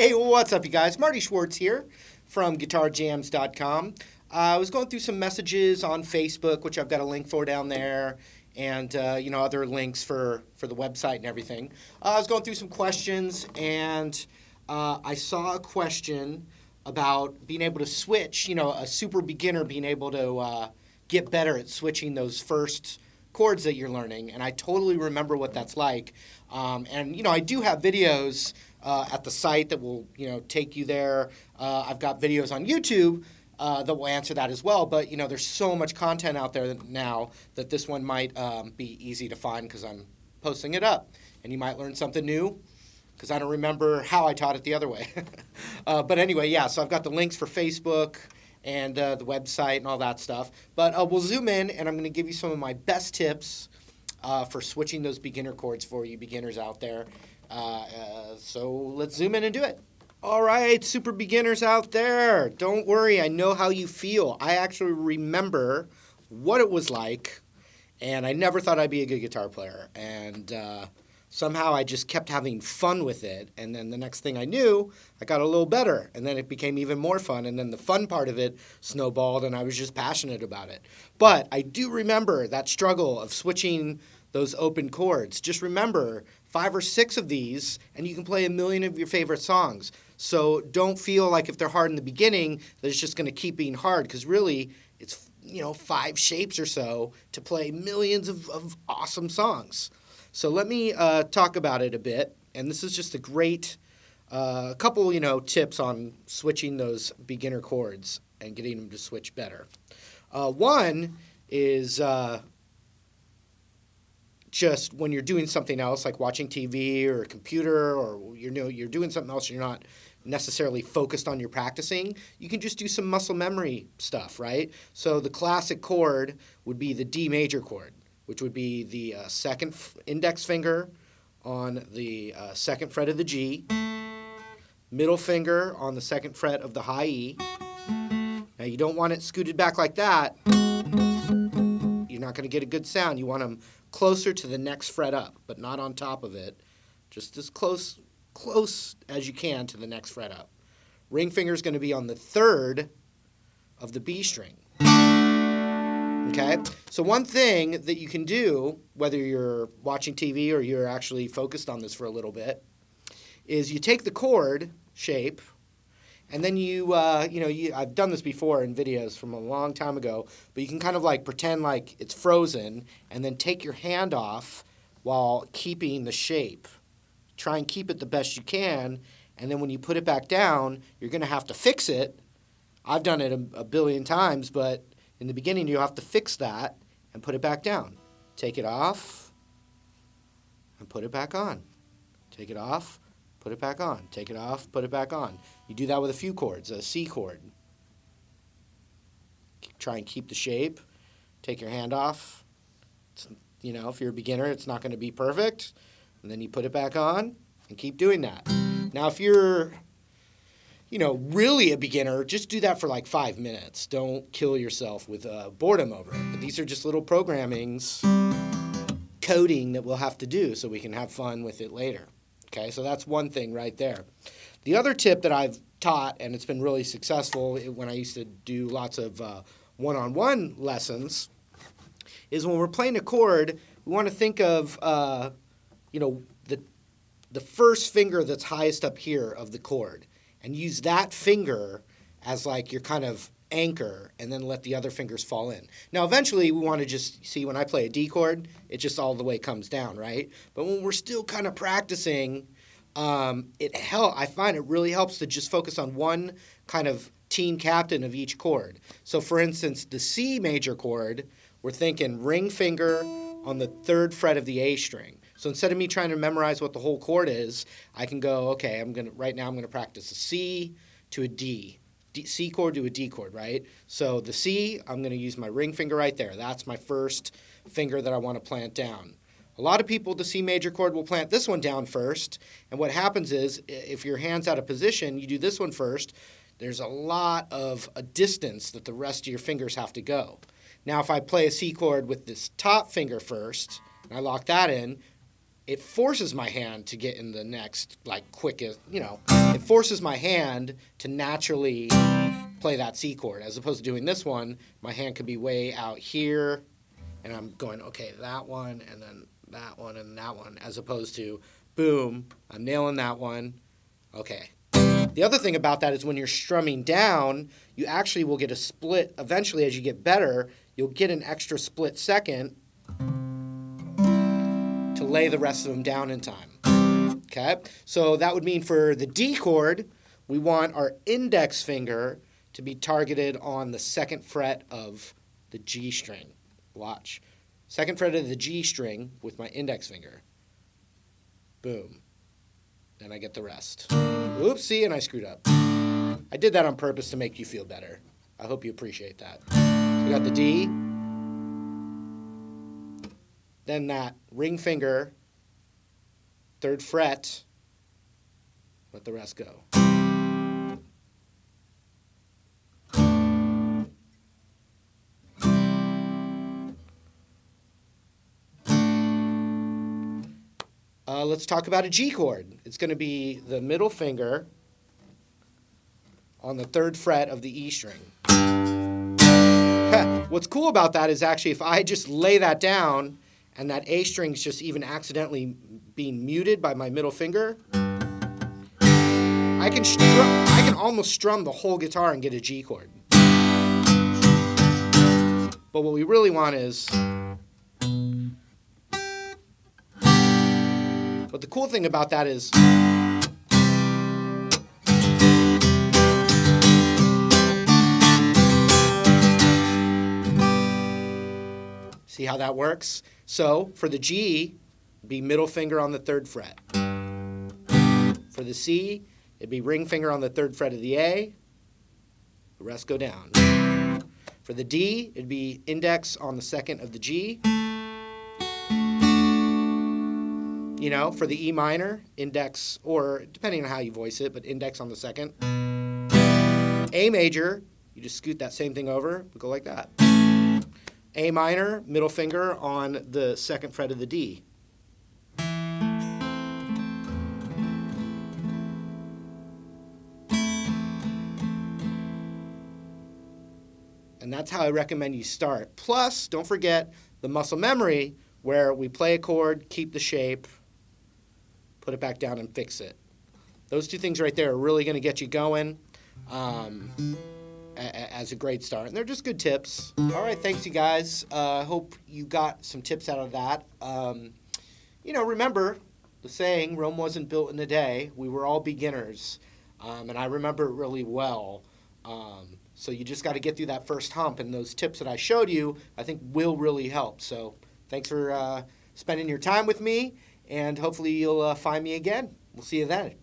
Hey, what's up, you guys? Marty Schwartz here from GuitarJams.com. I was going through some messages on Facebook, which I've got a link for down there, and other links for the website and everything. I was going through some questions, and I saw a question about being able to switch. A super beginner being able to get better at switching those first chords that you're learning, and I totally remember what that's like. I do have videos at the site that will, take you there. I've got videos on YouTube that will answer that as well. But, there's so much content out there now that this one might be easy to find because I'm posting it up. And you might learn something new because I don't remember how I taught it the other way. But anyway, yeah, so I've got the links for Facebook and the website and all that stuff. But we'll zoom in, and I'm going to give you some of my best tips for switching those beginner chords for you beginners out there. So let's zoom in and do it. All right, super beginners out there, don't worry, I know how you feel. I actually remember what it was like, and I never thought I'd be a good guitar player. And somehow I just kept having fun with it, and then the next thing I knew, I got a little better, and then it became even more fun, and then the fun part of it snowballed, and I was just passionate about it. But I do remember that struggle of switching those open chords. Just remember 5 or 6 of these, and you can play a million of your favorite songs. So don't feel like if they're hard in the beginning that it's just going to keep being hard, because really it's 5 shapes or so to play millions of awesome songs. So let me talk about it a bit, and this is just a great couple tips on switching those beginner chords and getting them to switch better. One is just when you're doing something else, like watching TV or a computer, or you're doing something else and you're not necessarily focused on your practicing, you can just do some muscle memory stuff, right? So the classic chord would be the D major chord, which would be the second index finger on the second fret of the G, middle finger on the second fret of the high E. Now you don't want it scooted back like that. You're not going to get a good sound. You want them closer to the next fret up, but not on top of it. Just as close as you can to the next fret up. Ring finger is going to be on the third of the B string. Okay? So one thing that you can do, whether you're watching TV or you're actually focused on this for a little bit, is you take the chord shape, and then I've done this before in videos from a long time ago, but you can kind of like pretend like it's frozen and then take your hand off while keeping the shape. Try and keep it the best you can, and then when you put it back down, you're going to have to fix it. I've done it a billion times, but in the beginning you'll have to fix that and put it back down. Take it off and put it back on. Take it off. Put it back on. Take it off, put it back on. You do that with a few chords, a C chord. Try and keep the shape. Take your hand off. If you're a beginner, it's not going to be perfect. And then you put it back on and keep doing that. Now, if you're, really a beginner, just do that for like 5 minutes. Don't kill yourself with boredom over it. But these are just little programmings, coding that we'll have to do so we can have fun with it later. Okay, so that's one thing right there. The other tip that I've taught, and it's been really successful when I used to do lots of one-on-one lessons, is when we're playing a chord, we want to think of, the first finger that's highest up here of the chord, and use that finger as like your kind of anchor, and then let the other fingers fall in. Now, eventually, we want to just see when I play a D chord, it just all the way comes down, right? But when we're still kind of practicing, I find it really helps to just focus on one kind of team captain of each chord. So, for instance, the C major chord, we're thinking ring finger on the third fret of the A string. So instead of me trying to memorize what the whole chord is, I can go, okay, right now I'm going to practice a C to a D. C chord to a D chord, right? So the C, I'm going to use my ring finger right there. That's my first finger that I want to plant down. A lot of people, the C major chord, will plant this one down first, and what happens is, if your hand's out of position, you do this one first, there's a lot of a distance that the rest of your fingers have to go. Now, if I play a C chord with this top finger first, and I lock that in, it forces my hand to get in the next, like, quickest, it forces my hand to naturally play that C chord. As opposed to doing this one, my hand could be way out here, and I'm going, okay, that one, and then that one, and that one, as opposed to, boom, I'm nailing that one, okay. The other thing about that is when you're strumming down, you actually will get a split. Eventually, as you get better, you'll get an extra split second to lay the rest of them down in time. Okay? So that would mean for the D chord, we want our index finger to be targeted on the second fret of the G string. Watch. Second fret of the G string with my index finger. Boom. Then I get the rest. Oopsie, and I screwed up. I did that on purpose to make you feel better. I hope you appreciate that. So we got the D. Then that ring finger, third fret, let the rest go. Let's talk about a G chord. It's going to be the middle finger on the third fret of the E string. What's cool about that is actually if I just lay that down and that A string's just even accidentally being muted by my middle finger, I can almost strum the whole guitar and get a G chord. But what we really want is... But the cool thing about that is see how that works? So for the G, be middle finger on the third fret. For the C, it'd be ring finger on the third fret of the A. The rest go down. For the D, it'd be index on the second of the G. For the E minor, index, or depending on how you voice it, but index on the second. A major, you just scoot that same thing over, go like that. A minor, middle finger on the second fret of the D. And that's how I recommend you start. Plus, don't forget the muscle memory, where we play a chord, keep the shape, put it back down and fix it. Those two things right there are really going to get you going as a great start. And they're just good tips. All right, thanks, you guys. Hope you got some tips out of that. Remember the saying, Rome wasn't built in a day. We were all beginners. And I remember it really well. So you just got to get through that first hump. And those tips that I showed you, I think will really help. So thanks for spending your time with me. And hopefully you'll find me again. We'll see you then.